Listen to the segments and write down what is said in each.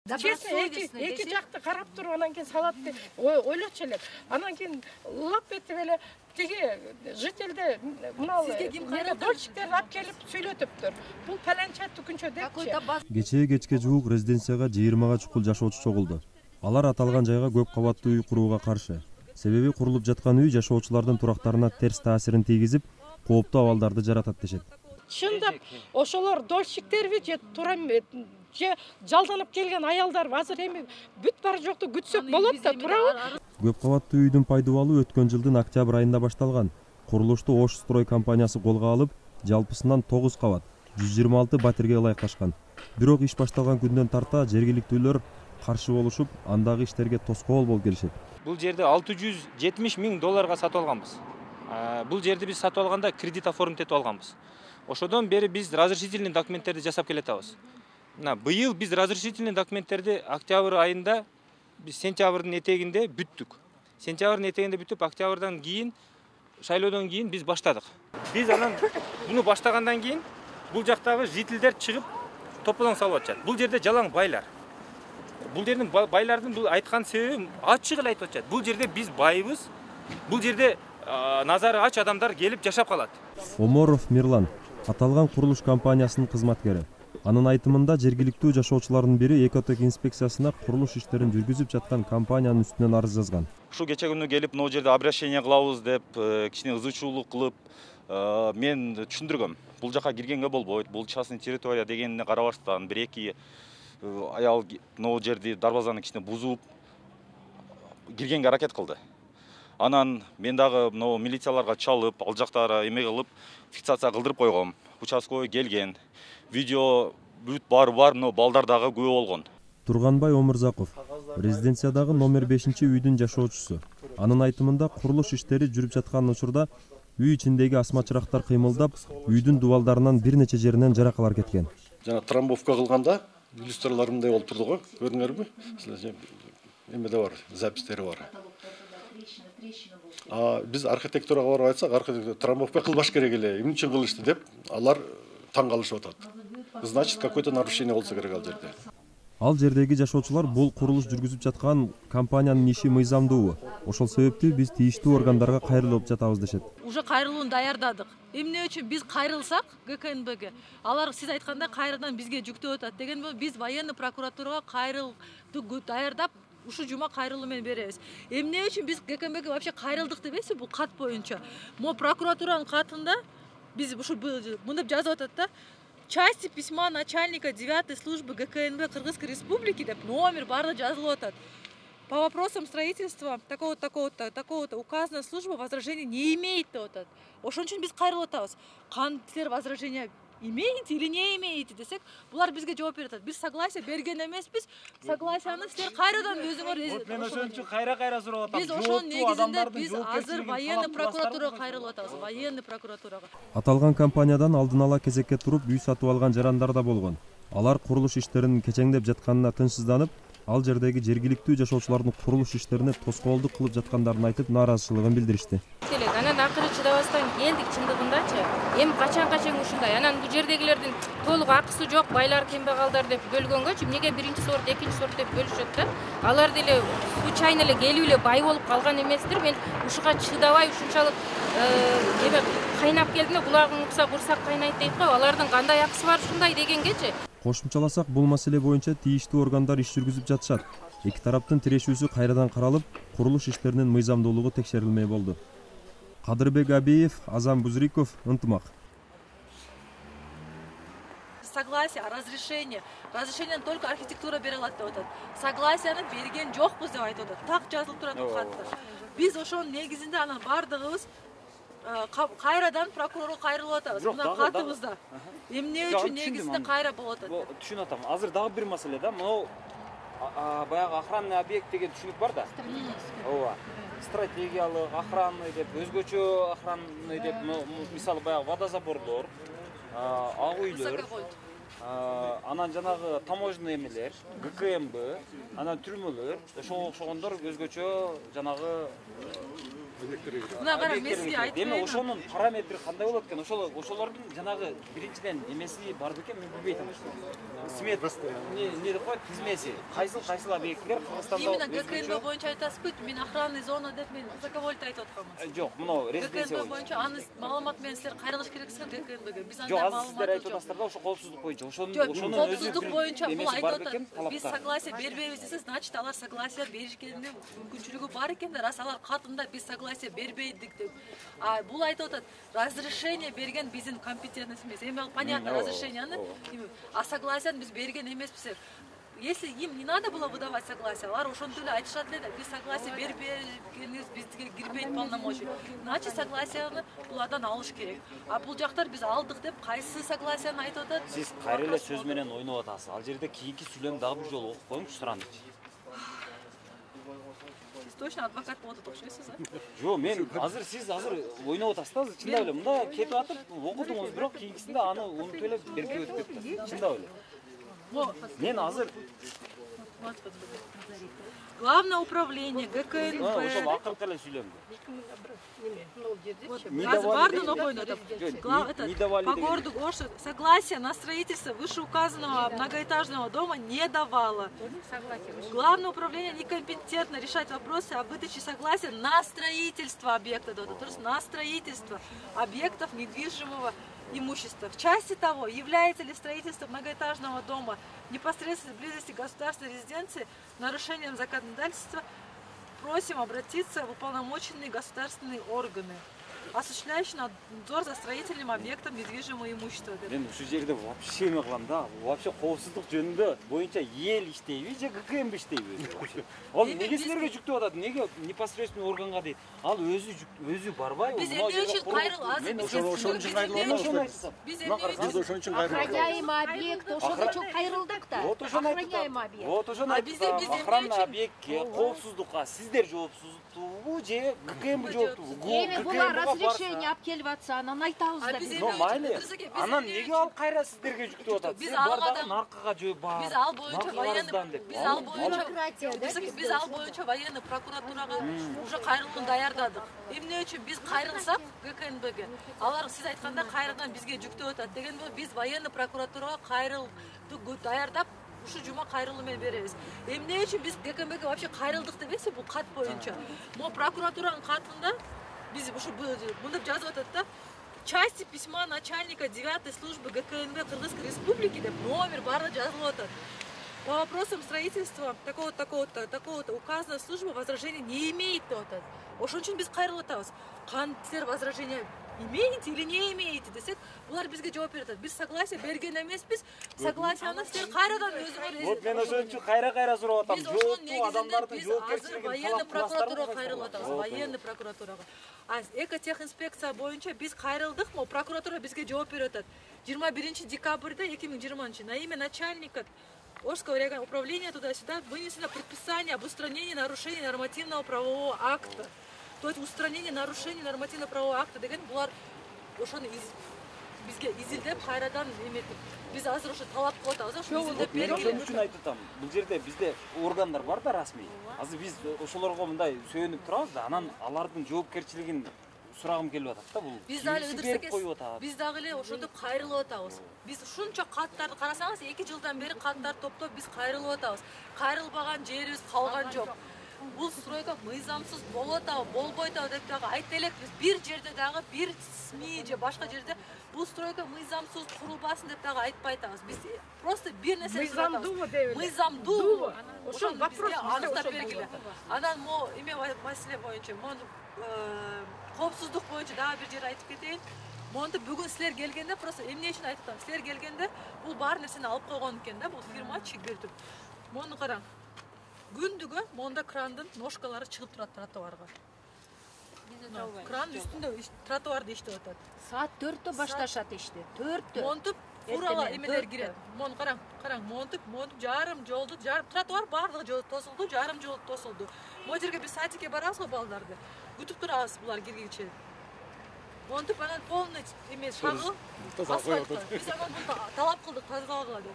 Эки жакты карап туруп анан кийин салат деп ойлочу элек. Анан кийин лап этип эле тиги жительде мына дольщиктерди алып келип сүйлөтүптүр. Бул паленча түкүнчө депчи. Кечээ кечке жуук резиденцияга 20га чукул жашоочу чогулду. Алар аталган жайга көп кабаттуу үй курууга каршы. Себеби курулуп жаткан үй жашоочулардын турактарына терс таасирин тийгизип, кооптуу абалдарды жаратат дешет. Чындап, ошолор дольщиктерби же же жалданып келген аялдар азыр эми бүт бары жокту күтсөк болот да, турабы? Көп кабаттуу үйдүн пайдубалы өткөн жылдын октябрь айында башталган. Курулушту Ош строй компаниясы колго алып, жалпысынан 9 кабат, 126 батирге ылайыкташкан. Бирок иш башталган күндөн тарта жергиликтүүлөр каршы болушуп, андагы иштерге тоскоол болуп келишет. Бул жерди $670 000 сатып алганбыз. Бул жерди биз сатып алганда кредит оформить этип алганбыз. Ошодон бери биз разрешительный документтерди жасап келатабыз. Быйыл биз разрешительный документтерди октябрь айында, биз сентябрдын этегинде бүттүк. Сентябрдын этегинде бүтүп, октябрдан кийин, шайлоодон кийин биз баштадык. Биз анан буну баштагандан кийин бул жактагы жителдер чыгып топодон салып атышат. Бул жерде жалаң байлар. Бул жердин байлардын бул айткан себеби ачык эле айтып атышат. Бул жерде биз байбыз. Бул жерде назары ач адамдар келип жашап калат. Оморов Мирлан аталган курулуш компаниясынын кызматкери. Анын айтымында жергиликтүү жашоочулардын бири экотек инспекциясына курулуш иштерин жүргүзүп жаткан компаниянын үстүнөн арыз жазган. Ушу кече күнү келип, могу жерде обращение кылабыз деп, кичине ызычуулук кылып, мен түшүндүргөм. Бул жака киргенге болбойт, бул частный территория дегенине карабастан, 1-2 аял могу жерди дарбазаны кичине бузуп киргенге аракет кылды. Анан мен дагы могу милицияларга чалып, ал жактары эме кылып, фиксация кылдырып койгом. Участковый келген. Видео бүт бар, но балдар дагы күбө болгон. Турганбай Омурзаков, резиденциядагы номер 5-үйдүн жашоочусу. Анын айтымында курулуш иштери жүрүп жаткан учурда үй ичиндеги асма чырактар кыймылдап, үйдүн дубалдарынан бир нече жеринен жаракалар кеткен. Жана трамбовка кылганда иллюстралар мындай болуп турду го, көрдүңөрбү? Эмеде бар, запистери бар. Биз архитектурага барып айтсак, архитектура трамбовка кылбаш керек эле, эмне үчүн кылышты деп, алар таң калышып атат. Значит, какое-то нарушение болсо керек ал жерде. Ал жердеги жашоочулар бул курулуш жүргүзүп жаткан компаниянын иши мыйзамдуу. Ошол себептүү биз тийиштүү органдарга кайрылып жатабыз дешет. Уже кайрылууну даярдадык. Эмне үчүн биз кайрылсак ГКНБге, алар сиз айткандай кайрадан бизге жүктөп атат деген биз военный прокуратурага кайрылды даярдап, ушу жума кайрылуу менен беребиз. Эмне үчүн биз ГКНБге вообще кайрылдык дебейсизби бул кат боюнча? Мо прокуратуранын катында биз ушу мындай жазып атат да. Части письма начальника 9-й службы ГКНБ Кыргызской Республики деп номер барды жазылып атат. По вопросам строительства такого-то указанная служба возражений не имеет деп атат. Ошон үчүн биз кайрылып атабыз. Кантер возражения имеете или не имеете десек, булар бизге жооп берет атат. Биз согласие берген эмеспиз. Согласияны силер кайрадан өзүңөр мен ошон үчүн кайра сурап атам. Биз ошонун негизинде биз азыр военный прокуратурага кайрылып атабыз. Военный прокуратурага. Аталган компаниядан алдын ала кезекке туруп үй сатып алган жарандар да болгон. Алар курулуш иштеринин кечеңдеп жатканына тынчсызданып, ал жердеги жергиликтүү жашоочулардын курулуш иштерине тоскоолдук кылып жаткандарын айтып, нааразычылыгын билдиришти. Анан акыры чыдабастан келдик чындыгындачы. Эми качан ушундай. Анан бул жердегилердин толук акысы жок, байлар кембагалдар деп бөлгөнгөчү эмнеге 1-сорт, 2-сорт деп бөлүшөт да. Алар деле случайно эле келип эле бай болуп калган эместир. Мен ушуга чыдабай ушунчалык эме кайнап келдим, булагың укса курсак кайнайт дейт го. Алардын кандай акысы бар ушундай дегенгечи. Кошумчаласак, бул маселе боюнча тийиштүү органдар иш жүргүзүп жатышат. Эки тараптын тирешүүсү кайрадан каралып, курулуш иштеринин мыйзамдуулугу текшерилмей болду. Кадырбек Абиев, Азам Бузриков, Ынтымак. Согласие, разрешение. Разрешение только архитектура бере алат деп атат. Согласияны берген жокпуз деп айтып атат. Так жазылып турат бул катта. Биз ошонун негизинде анан бардыгыбыз кайрадан прокурорго кайрылып атабыз. Мына катыбызда. Эмне үчүн негизинде кайра болуп атат? Түшүнүп атам. Азыр дагы бир маселе да. Могу баягы охранный объект деген түшүнүк бар да. Ооба. Стратегиялык, охранный деп, өзгөчө охранный деп, мисалы баягы водозабордор, ак үйлөр, анан жанагы таможенный эмелер, ГКМБ, анан түрмөлөр, ошого окшогондор өзгөчө жанагы мына кара мен сизге айтып Эми берейин. ошонун параметри кандай болот экен? Ошолордун жанагы биринчиден эмеси бар бекен, мен билбей атам. Смет не деп коет, тизмеси. Кайсыл объектилер Кыргызстанда Именно ГКНБ боюнча айтасызбы, мен охранный зона деп мен высоковольтный айтып атканмын. Жок, мына резиденция ГКНБ боюнча аны маалымат менен силер кайрылыш керексиңер ГКНБге. Биз анда Жок, азыр маалымат сиздер айтып атасыздар да, ошо коопсуздук боюнча. Ошонун коопсуздук боюнча бул эмеси айтып бар атат. бекен, Биз талаптар. согласие бербейбиз десе, значит алар согласие беришкенде мүмкүнчүлүгү бар экен да, раз алар катында биз согласие бербейдик деп. А бул айтып атат, разрешение берген биздин компетентность эмес. Эми ал понятно, разрешениени, а согласияны биз берген эмеспиз. Если им не надо было выдавать согласие, алар ошентип эле айтышат эле да, биз согласие бербегенибиз бизге кирбейт полномочия. Значит, согласияны булардан алыш керек. А бул жактар биз алдык деп кайсы согласияны айтып атат? Сиз кайра эле сөз менен ойноп атасыз. Ал жерде кийинки сүйлөм дагы бир жолу окуп коюңузчу сурандычы. Сиз точно адвокат болуп атат окшойсуз, а? Жок, мен сиз ойноп атасыз да, чындап эле. Мында кетип атып окудуңуз, бирок кийинкисинде аны унутуп эле беркеп өтүп кеттиңиз. Чындап эле. Мен азыр Главное управление ГКНБ. ошол акыркы эле сүйлөмдү. Бардын окуйн атат. По городу Ош согласие на строительство вышеуказанного многоэтажного дома не давало. Главное управление некомпетентно решать вопросы о выдаче согласия на строительство объекта, то есть на строительство объектов недвижимого имущества. В части того, является ли строительство многоэтажного дома в непосредственной близости государственной резиденции нарушением законодательства, просим обратиться в уполномоченные государственные органы, осуществляющие надзор за строительным объектом недвижимого имущества. Мен ушул жерде вообще эме кылам да, вообще коопсуздук жөнүндө боюнча эл иштейби же ГКНБ иштейби? Ал эмне силерге жүктөп атат? Эмнеге непосредственный органга дейт? Ал өзү барбайбы? Биз эмне үчүн кайрыл азыр Ошон үчүн кайрылабыз. Биз эмне Биз ошон үчүн кайрылабыз. Охраняемый объект, ошого чоң кайрылдык да. Вот ошону Охраняемый объект. Вот ошону айтып охранный объектке, коопсуздукка сиздер жооптусузбу же ГКНБ жооптусузбу? Эми булар разрешение алып келип атса, анан айтабыз да биз. Ну майли. Анан неге ал кайра сиздерге жүктөп атат? Биз Сиз бардагы алгадан наркыга жөө бар. Биз ал боюнча военный биз ал боюнча боюнча военный прокуратурага уже кайрылууну даярдадык. Эмне үчүн биз кайрылсак ГКНБге, алар сиз айтканда кайрадан бизге жүктөп атат дегенде биз военный прокуратурага кайрылууну даярдап ушу жума кайрылуу менен беребиз. Эмне үчүн биз ГКНБге вообще кайрылдык дебейсиз бул кат боюнча. Могу прокуратуранын катында биз ушу мындай жазып атат да. Части письма начальника 9-й службы ГКНБ Кыргызской Республики деп номер бары жазылып атат. По вопросам строительства такого-то указанная служба возражений не имеет деп атат. Ошон үчүн биз кайрылып атабыз. Силер возражение имеете или не имеете десек, булар бизге жооп берет. Биз согласие берген эмеспиз. Согласияны силер кайрадан өзүңөр. Вот мен ошон үчүн кайра сурап атам. Биз ошонун негизинде биз азыр военный прокуратурага кайрылып атабыз. Военный прокуратурага. А экотехинспекция боюнча биз кайрылдык, но прокуратура бизге жооп берип атат. 21 декабрда 2020 на имя начальника Ошского районного управления туда-сюда вынесено предписание об устранении нарушений нормативного правового акта. То есть устранение нарушений нормативного правового акта деген булар ошону бизге изилдеп кайрадан эметип биз азыр ошо талап кылып атабыз. Ошо изилдеп Мен ошон бергиле. үчүн айтып атам. Бул жерде бизде органдар бар да расмий. Азыр биз ошолорго мындай сөөнүп турабыз да, анан алардын жоопкерчилигин сурагым келип атат да бул. Биз дагы ыдырсак биз дагы эле ошентип кайрылып атабыз. Биз ушунча каттарды карасаңыз 2 жылдан бери каттарды топтоп биз кайрылып атабыз. Кайрылбаган жерибиз калган жок. Бул стройка мыйзамсыз болот атабы, болбойт атабы деп дагы айта элекпиз. Бир жерде дагы бир СМИ же башка жерде бул стройка мыйзамсыз курулбасын деп дагы айтпай атабыз. Биз просто бир нерсе Мыйзамдуубу дейбиз. Мыйзамдуу. Ошол вопрос аныктап бергиле. Анан эме маселе боюнча, коопсуздук боюнча дагы бир жер айтып кетейин. Монтип бүгүн силер келгенде просто эмне үчүн айтып атам? Силер келгенде бул бар нерсени алып койгон экен да, бул фирма чегиртип. Мону караң. Күндүгө монда крандын ножкалары чыгып турат тротуарга. Кран үстүндө тротуарды иштеп атат. Саат 4-тө башташат ишти. 4-тө. Монтип урала эмелер кирет. Мону караң, монтип жарым жолду, тротуар бардыгы тосулду, жарым жол тосулду. Могу жерге биз садикке барабыз го балдарды. Күтүп турабыз булар киргенче. Монтип анан полный эме шагыл асфальтка. Биз анан талап кылдык тазалагыла деп.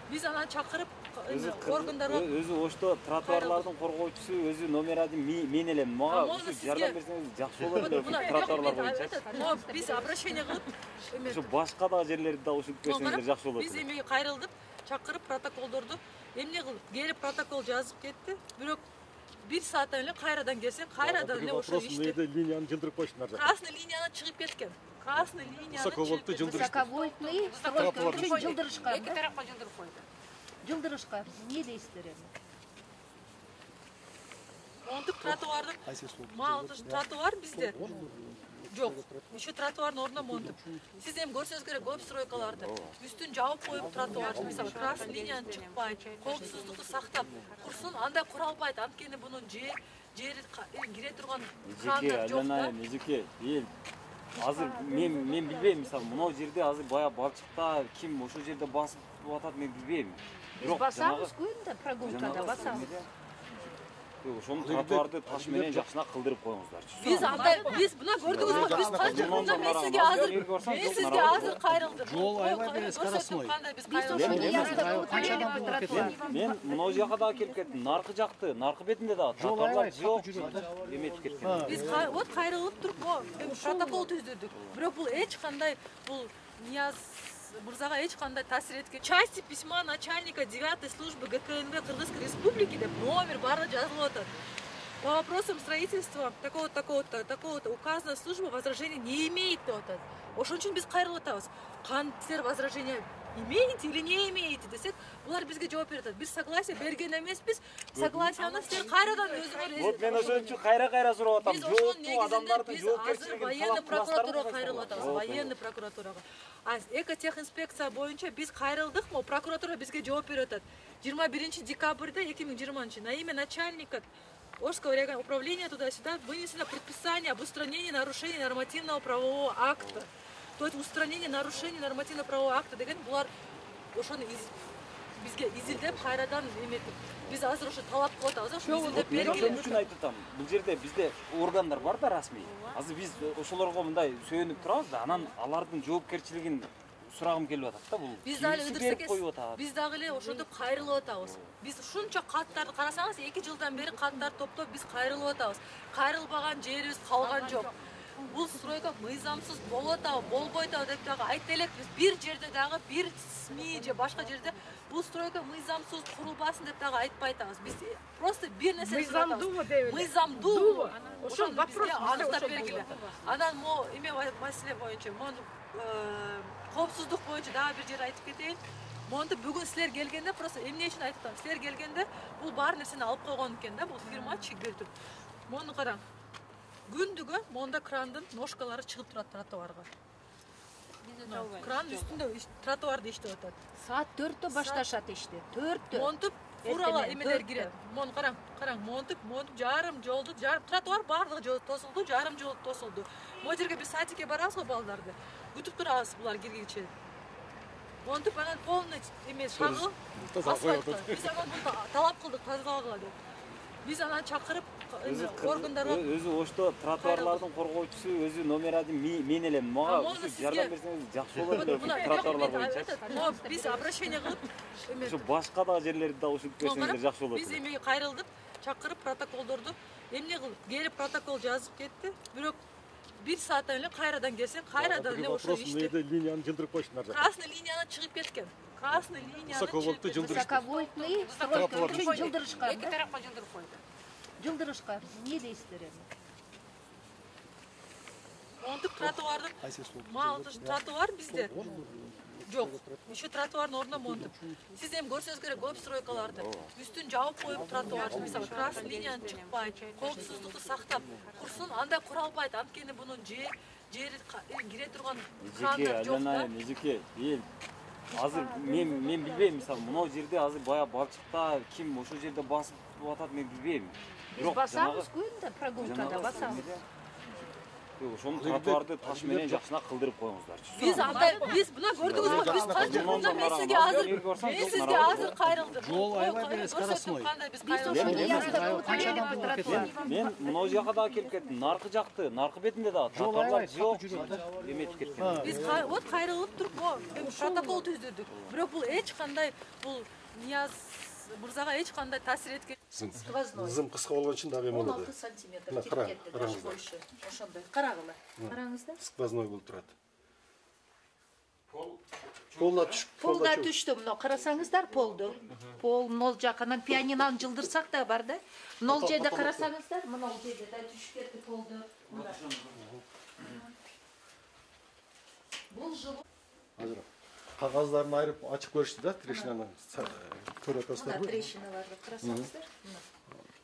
Биз анан чакырып органдарга өзү ошто тротуарлардын коргоочусу, өзү номер 1 мен элем. Мага жардам берсеңиз жакшы болот эле тротуарлар боюнча. Биз обращение кылып, Ошо башка да жерлерди да ушинтип берсеңиздер жакшы болот. Биз эми кайрылдык, чакырып протоколдорду эмне кылып, келип протокол жазып кетти. Бирок 1 сааттан эле кайрадан келсең, кайрадан эле ошо иштеп. Линияны жылдырып коюштуңар. Красный линияны чыгып кеткен. Красный линияны Высоковольтный жылдырыш. Высоковольтный стройка үчүн жылдырышка. Эки тарапка жылдырып койду. Жылдырышка эмне дейсиздер эми? Монтуп тротуардын тротуар бизде жок. Еще тротуардын ордуна монтуп. Сиз эми көрсөңүз керек көп стройкаларды. Үстүн жабып коюп тротуарды, мисалы красный линияны чыкпай, коопсуздукту сактап курсун, андай куралбайт. Анткени бунун жери кире турган крандар жок да. Эжеке, эл азыр мен билбейм, мисалы мынау жерде азыр бая балчыкта ким ошол жерде басып атат мен билбейм. Биз басабыз күндө прогулкада басабыз. Ошону тротуарды таш менен жакшынак кылдырып коюңуздарчы. Биз мына көрдүңүзбү, биз канча мен сизге азыр кайрылдым. Жол аябай бере скоростной. Мен мынау жака да келип кеттим. Наркы бетинде да тротуарлар жок. Эметип кеткен. Биз вот кайрылып туруп, протокол түздүрдүк. Бирок бул эч кандай бул Нияз мырзага эч кандай таасир эткен. Части письма начальника 9-й службы ГКНВ Кыргызской Республики деп номер бары жазылып атат. По вопросам строительства такого-то указанная служба возражений не имеет деп атат. Ошон үчүн биз кайрылып атабыз. Кантер возражение имеете или не имеете десек, булар бизге жооп берет. Биз согласие берген эмеспиз. Согласияны силер кайрадан өзүңөр. Вот мен ошон үчүн кайра сурап атам. Биз ошонун негизинде биз азыр военный прокуратурага кайрылып атабыз. Военный прокуратурага. А экотехинспекция боюнча биз кайрылдык, прокуратура бизге жооп берип атат. 21 декабрда 2020 на имя начальника Орского регионального управления туда-сюда вынесено предписание об устранении нарушений нормативного правового акта. То есть устранение нарушений нормативного правового акта деген булар ошону бизге изилдеп кайрадан эметип биз азыр ошо талап кылып атабыз. Ошо изилдеп берген үчүн айтып атам. Бул жерде бизде органдар бар да расмий. Азыр биз ошолорго мындай сөөнүп турабыз да, анан алардын жоопкерчилигин сурагым келип атат да. Бул биз дагы ыдырсак биз дагы эле ошондо кайрылып атабыз. Биз ушунча каттарды карасаңыз 2 жылдан бери каттарды топтоп биз кайрылып атабыз. Кайрылбаган жерибиз калган жок. Бул стройка мыйзамсыз болуп атабы, болбойт деп дагы айта элекпиз. Бир жерде дагы бир СМИ же башка жерде бул стройка мыйзамсыз курулбасын деп дагы айтпай атабыз. Биз просто бир нерсе мыйзамдуубу деп эле. Мыйзамдуубу. Ошол вопрос аныктап бергиле. Анан эме маселе боюнча, коопсуздук боюнча дагы бир жер айтып кетейин. Монтуп бүгүн силер келгенде просто эмне үчүн айтып атам? Силер келгенде бул бар нерсени алып койгон экен да, бул фирма чегертип. Мону караң. Күндүгө монда крандын ножкалары чыгып турат тротуарга. Кран үстүндө тротуарды иштеп атат. Саат 4-тө башташат ишти. 4-тө. Монтуп фурала эмелер кирет. Мону караң, монтуп жарым жолду, тротуар бардыгы тосулду, жарым жол тосулду. Могу жерге биз садикке барабыз го балдарды. Күтүп турабыз булар киргенче. Монтуп анан полный эме шагыл асфальт. Биз анан талап кылдык тазалагыла деп. Биз анан чакырып органдарга өзү ошто тротуарлардын коргоочусу, өзү номер 1 мен элем. Мага жардам берсеңиз жакшы болот эле тротуарлар боюнча. Биз обращение кылып ошо башка да жерлерди да ушинтип берсеңиздер жакшы болот. Биз эми кайрылдык, чакырып протоколдорду эмне кылып, келип протокол жазып кетти. Бирок 1 сааттан эле кайрадан келсең, кайрадан эле ошо иштеп. Линияны жылдырып коюштуңар. Красный линияны чыгып кеткен. Красный линияны Высоковольтный жылдырыш. Высоковольтный стройка үчүн жылдырышка. Эки тарапка жылдырып койду. Жылдырышка эмне дейсиздер эми? Монтуп тротуардын тротуар бизде жок. Еще тротуардын ордуна монтуп. Сиз эми көрсөңүз керек көп стройкаларды. Үстүн жабып коюп тротуарды, мисалы красный линияны чыкпай, коопсуздукту сактап курсун, андай куралбайт. Анткени бунун жери кире турган крандар жок да. Эжеке, азыр мен билбейм, мисалы мынау жерде азыр бая балчыкта ким ошол жерде басып атат мен билбейм. Биз басабыз күндө прогулкада басабыз. Ошону тротуарды таш менен жакшынак кылдырып коюңуздарчы. Биз мына көрдүңүзбү, биз канча мында мен сизге азыр кайрылдым. Жол аябай бере скоростной. Мен мынау жака да келип кеттим. Наркы бетинде да тротуарлар жок. Эметип кеткен. Биз вот кайрылып туруп протокол түздүрдүк. Бирок бул эч кандай бул Нияз мырзага эч кандай таасир эткен. Зым кыска болгон үчүн дагы эме болот. 16 сантиметр Мына кирип кетти караңыздар. даш боюшу. Ошондой. Карагыла. Караңыздар. Сквозной болуп турат. Полда түштү, мына карасаңыздар полду. Пол 0 жак, анан пианинаны жылдырсак да бар да. 0 жерде карасаңыздар, мына ол жерде да түшүп кетти полду. Бул жылы азыр кагаздарын айырып ачып көрүштү да, трешинаны көрүп атасыздарбы? Трешиналарды карасаңыздар.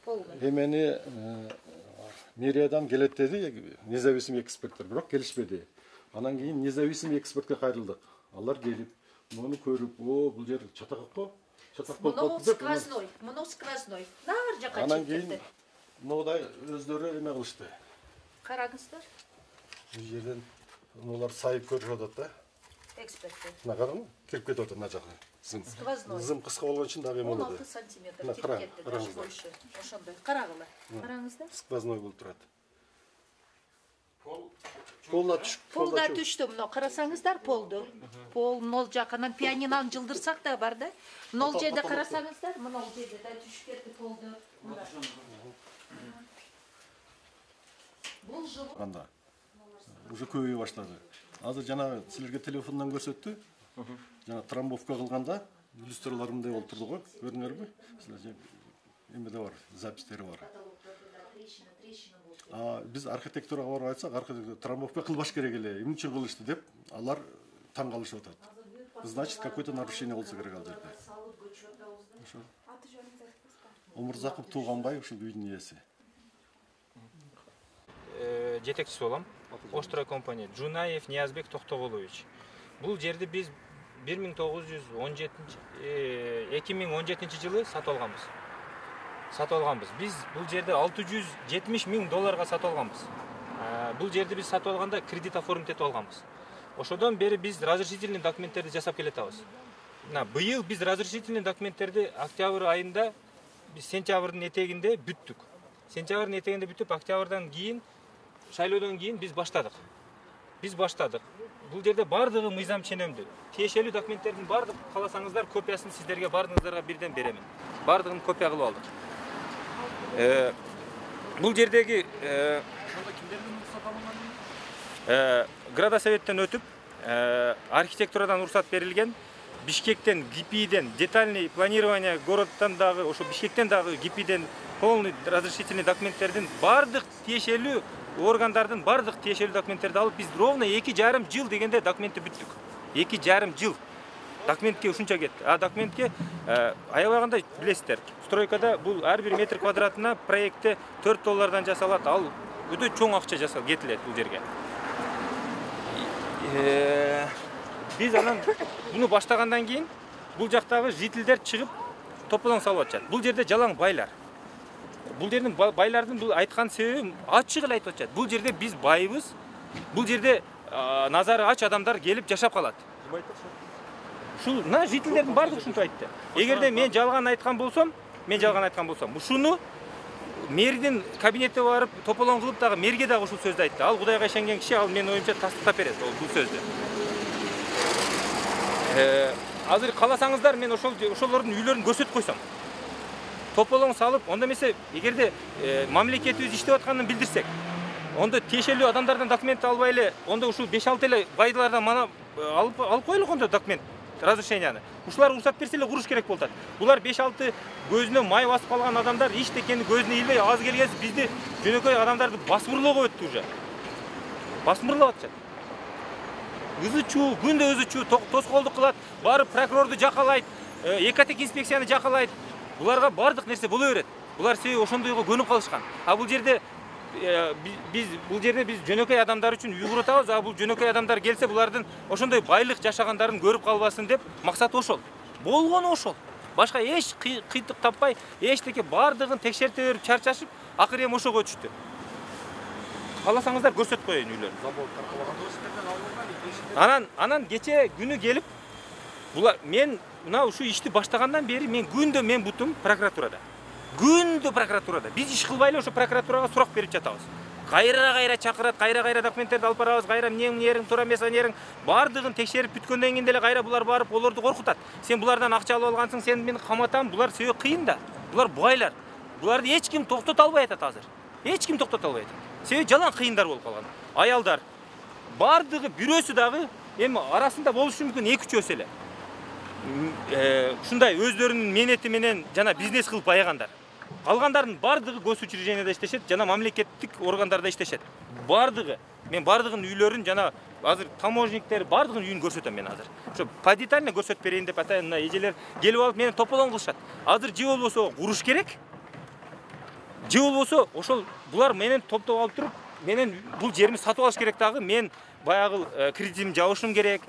Полду. Эмени мэриядан келет деди, независимый эксперттер, бирок келишпеди. Анан кийин независимый экспертке кайрылдык. Алар келип, муну көрүп, бул жер чатак эко. Чатак болуп калды деп. Муну сквозной. Нар жака Анан чыгып кийин кетти. мындай өздөрү эме кылышты. Караңыздар. Бул жерден мулар сайып көрүп атат да. Эксперттер. Мына караңы, кирип кетип атат мына жака. Сквозной. Зым кыска болгон үчүн дагы эме болот. 16 сантиметр кирип кетти даш боюшу. Ошондой. Карагыла. Караңыздар. Сквозной болуп турат. Полда түштү, мына карасаңыздар полду. Пол 0 жак, анан пианинаны жылдырсак да бар да. 0 жерде карасаңыздар, мына ол жерде да түшүп кетти полду. Бул жылы Анда уже көбөйө баштады. Азыр жана силерге телефондон көрсөттү. Жана трамбовка кылганда иллюстралар мындай болуп турду го. Көрдүңөрбү? Силер эмеде бар, запистери бар. Биз архитектурага барып айтсак, архитектура трамбовка кылбаш керек эле, эмне үчүн кылышты деп, алар таң калышып атат. Значит, какое-то нарушение болсо керек ал жерде. Ошо. Омурзаков Тууганбай ушул үйдүн ээси. Жетекчиси болом. Ошстрой компания Жунаев Ниязбек Токтогулович. Бул жерди биз 2017 жылы сатып алганбыз. Биз бул жерди $670 миң сатып алганбыз. Бул жерди биз сатып алганда кредит оформить этип алганбыз. Ошодон бери биз разрешительный документтерди жасап келатабыз. Быйыл биз разрешительный документтерди октябрь айында, биз сентябрдын этегинде бүттүк. Сентябрдын этегинде бүтүп, октябрдан кийин, шайлоодон кийин биз баштадык. Бул жерде бардыгы мыйзам ченемдүү. Тиешелүү документтердин бардык кааласаңыздар копиясын сиздерге бардыгыңыздарга бирден беремин. Бардыгын копия кылып алдык. Бул жердеги градосоветтен өтүп, архитектурадан уруксат берилген, Бишкектен, ГИПИден, детальный планирование городтан дагы, ошо Бишкектен дагы ГИПИден полный разрешительный документтердин бардык тиешелүү органдардын бардык тиешелүү документтерди алып, биз ровно 2,5 жыл дегенде документти бүттүк. 2,5 жыл. Документке ушунча кетти. Документке аябаганда билесиздер. Стройкада бул ар бир метр квадратына проектте $4 жасалат. Ал өтө чоң акча кетилет бул жерге. Биз анан буну баштагандан кийин бул жактагы жителдер чыгып тополоң салып атышат. Бул жерде жалаң байлар. Бул жердин байлардын бул айткан себеби ачык эле айтып атышат. Бул жерде биз байбыз. Бул жерде назары ач адамдар келип жашап калат. Ушул жителдердин бардыгы ушинтип айтты. Эгерде мен жалган айткан болсом, ушуну мэрдин кабинетине барып тополоң кылып дагы мэрге дагы ушул сөздү айтты. Ал Кудайга ишенген киши, ал менин оюмча тастыктап берет бул сөздү. Азыр кааласаңыздар мен ошолордун үйлөрүн көрсөтүп койсом. Тополоң салып, онда эмесе эгерде мамлекетибиз иштеп атканын билдирсек, онда тиешелүү адамдардан документ албай эле, онда ушул 5-6 эле байдылардан мана алып коелук онда документ, разрешенияны. Ушулар уруксат берсе эле куруш керек болот. Булар 5-6 көзүнө май басып калган адамдар эчтекени көзүнө илбей аз келгенсиз бизди жөнөкөй адамдарды басмырлоого өттү уже. Басмырлап атышат. Ызычуу, күндө ызычуу, тоскоолдук кылат, барып прокурорду жакалайт, экотек инспекцияны жакалайт. Буларга бардык нерсе боло берет. Булар себеби ошондойго көнүп калышкан. Бул жерде биз жөнөкөй адамдар үчүн үй курутабыз, бул жөнөкөй адамдар келсе булардын ошондой байлык жашагандарын көрүп калбасын деп максаты ошол. Болгону ошол. Башка эч кыйтык таппай, эчтеке бардыгын текшерте берип чарчашып, акыры эми ошого өтүштү. Кааласаңыздар көрсөтүп коеюн үйлөрүн. Анан кече күнү келип, мен ушу ишти баштагандан бери күндө мен бутум прокуратурада. Күндө прокуратурада. Биз иш кылбай эле ошо прокуратурага сурак берип жатабыз. кайра чакырат, кайра документтерди алып барабыз, кайра эмнең туура эмес, эмнең бардыгын текшерип бүткөндөн кийин деле кайра булар барып олорду коркутат. Сен булардан акча алып алгансың, сен мени каматам, булар себеби кыйын да. Булар байлар. Буларды эч ким токтото албай атат азыр. Эч ким токтото албай атат. Себеби жалаң кыйындар болуп калган. Аялдар бардыгы бирөөсү дагы эми арасында болушу мүмкүн 2-3 эле. Ушундай өздөрүнүн менети менен жана бизнес кылып баягандар. Калгандардын бардыгы госучрежденияда иштешет, жана мамлекеттик органдарда иштешет. Бардыгы. Мен бардыгын үйлөрүн жана азыр таможниктер бардыгын үйүн көрсөтөм мен азыр. Ошо подетально көрсөтүп берейин деп атайын, мына эжелер келип алып мени тополоң кылышат. Азыр же болбосо куруш керек. Же болбосо ошол булар менен топтоп алып туруп, менен бул жеримди сатып алыш керек дагы, мен баягы кредитимди жабышым керек.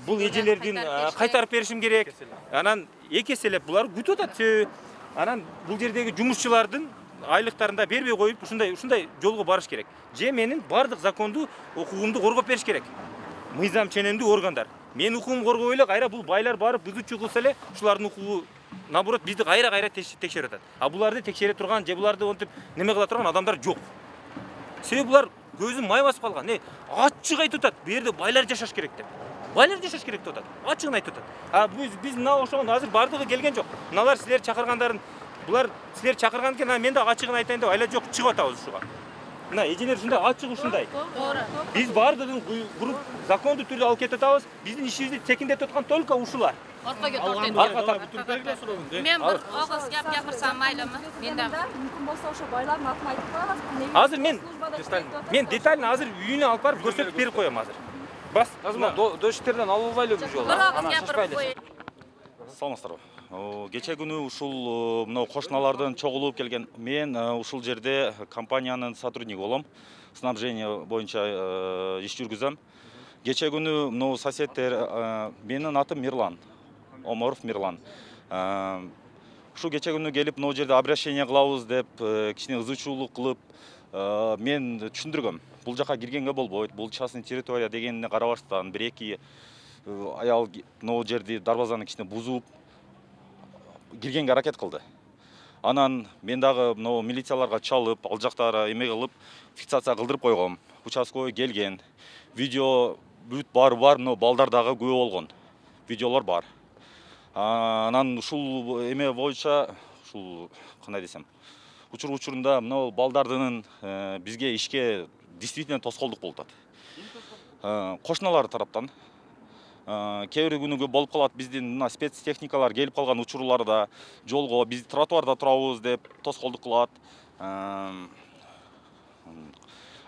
Бул эжелердин кайтарып беришим керек. Анан эки эселеп булар күтүп атат. Анан бул жердеги жумушчулардын айлыктарында бербей коюп, ушундай жолго барыш керек. Же менин бардык законду, укугумду коргоп бериш керек. Мыйзам ченемдүү органдар. Мен укугумду коргой эле, кайра бул байлар барып бузуучу кылса эле, ушулардын укугу наоборот бизди кайра текшерип атат. А буларды текшере турган же буларды онтип неме кыла турган адамдар жок. Себеби булар көзүн май басып калган. Ачык айтып атат, бу жерде байлар жашаш керек деп. Байлар жашаш керек деп атат. Ачыгын айтып атат. А биз мына ошондо азыр бардыгы келген жок. Мыналар силер чакыргандарын, булар силер чакырган экен, мен да ачыгын айтайын деп айла жок, чыгып атабыз ушуга. Мына эжелер ушундай ачык ушундай. Биз бардыгын буруп закондуу түрдө алып кетип атабыз. Биздин ишибизди текиндетип аткан только ушулар. Арка тартып. Мен бир огуз гап гапырсам майлымы? Мен да мүмкүн болсо ошо байлардын атын айтып коебуз. Азыр мен детально азыр үйүнө алып барып көрсөтүп берип коем азыр. Бас, азыр доштерден алып албайлы бул жолу. Ана шашпайлы. Саламатсыздарбы. Кече күнү ушул мына кошуналардан чогулуп келген мен ушул жерде компаниянын сотрудниги болом. Снабжение боюнча иш жүргүзөм. Кече күнү мына соседтер, менин атым Мирлан. Оморов Мирлан. Ушул кече күнү келип мына жерде обращение кылабыз деп кичине ызычуулук кылып мен түшүндүргөм. Бул жака киргенге болбойт. Бул частный территория дегенине карабастан бир-эки аял мына жерди дарбазаны кичине бузуп киргенге аракет кылды. Анан мен дагы мына милицияларга чалып, ал жактары эме кылып, фиксация кылдырып койгом. Участковый келген. Видео бүт бар, мына балдар дагы күбө болгон. Видеолор бар. Анан ушул эме боюнча, ушул кандай десем, учурунда мына балдардын бизге ишке действительно тоскоолдук болуп атат. Кошуналар тараптан кээ бир күнүгө болуп калат, биздин мына спецтехникалар келип калган учурларда жолго биз тротуарда турабыз деп тоскоолдук кылат.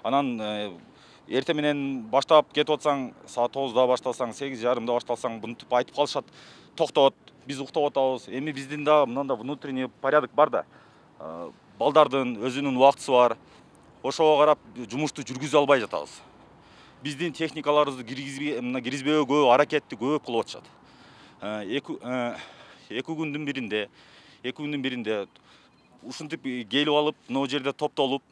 Анан эртең менен баштап кетип атсаң, саат 9-да баштасаң, 8:30-да башталсаң, мынтип айтып калышат, токтот, биз уктап атабыз. Эми биздин да мындай внутренний порядок бар да. Балдардын өзүнүн убактысы бар. Ошого карап жумушту жүргүзө албай жатабыз. Биздин техникаларыбызды киргизбөөгө аракетти көп кылып атышат. Эки күндүн биринде ушинтип келип алып, мына жерде топтолуп,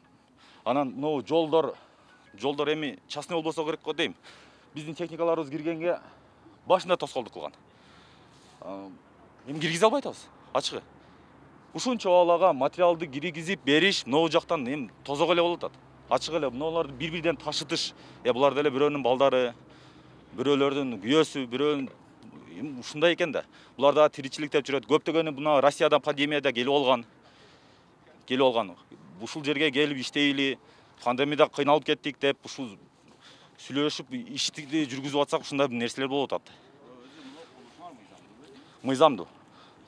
анан мына жолдор эми частный болбосо керек го дейм. Биздин техникаларыбыз киргенге башында тоскоолдук кылган. Эми киргизе албай атабыз, ачыгы. Ушунча балага материалды киргизип бериш мына жактан эми тозок эле болуп атат. Ачык эле мыналарды бир-бирден ташытыш. Булар деле бирөөнүн балдары, бирөөлөрдүн күйөөсү, бирөөнүн ушундай экен да. Булар да тиричилик деп жүрөт. Көптөгөнү мына Россиядан пандемияда келип алган. Ушул жерге келип иштейли, пандемияда кыйналып кеттик деп ушул сүйлөшүп ишти жүргүзүп атсак ушундай нерселер болуп атат. Мыйзамдуу.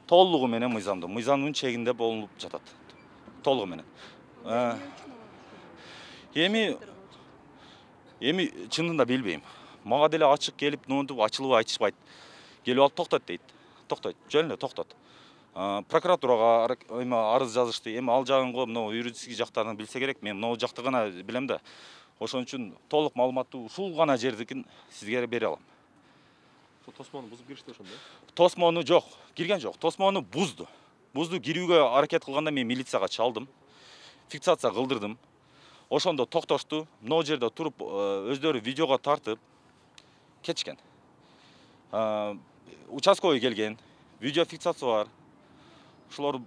Толугу менен мыйзамдуу. Мыйзамдын чегинде болуп жатат. Толугу менен. Эми чынында билбейм. Мага деле ачык келип, ноонтуп ачылып айтышпайт. Келип алып токтот дейт. Токтойт, жөн эле токтот. Прокуратурага арыз жазышты. Эми ал жагынго мына юридический жактарын билсе керек. Мен мына жакты гана билем да. Ошон үчүн толук маалыматты ушул гана жердикин сизге бере алам. Тосмону бузуп киришти ошондо? Тосмону жок, кирген жок. Тосмону бузду. Бузду кирүүгө аракет кылганда мен милицияга чалдым. Фиксация кылдырдым. Ошондо токтошту. Мына жерде туруп өздөрү видеого тартып кетишкен. Участковый келген. Видео фиксация бар. Ушулар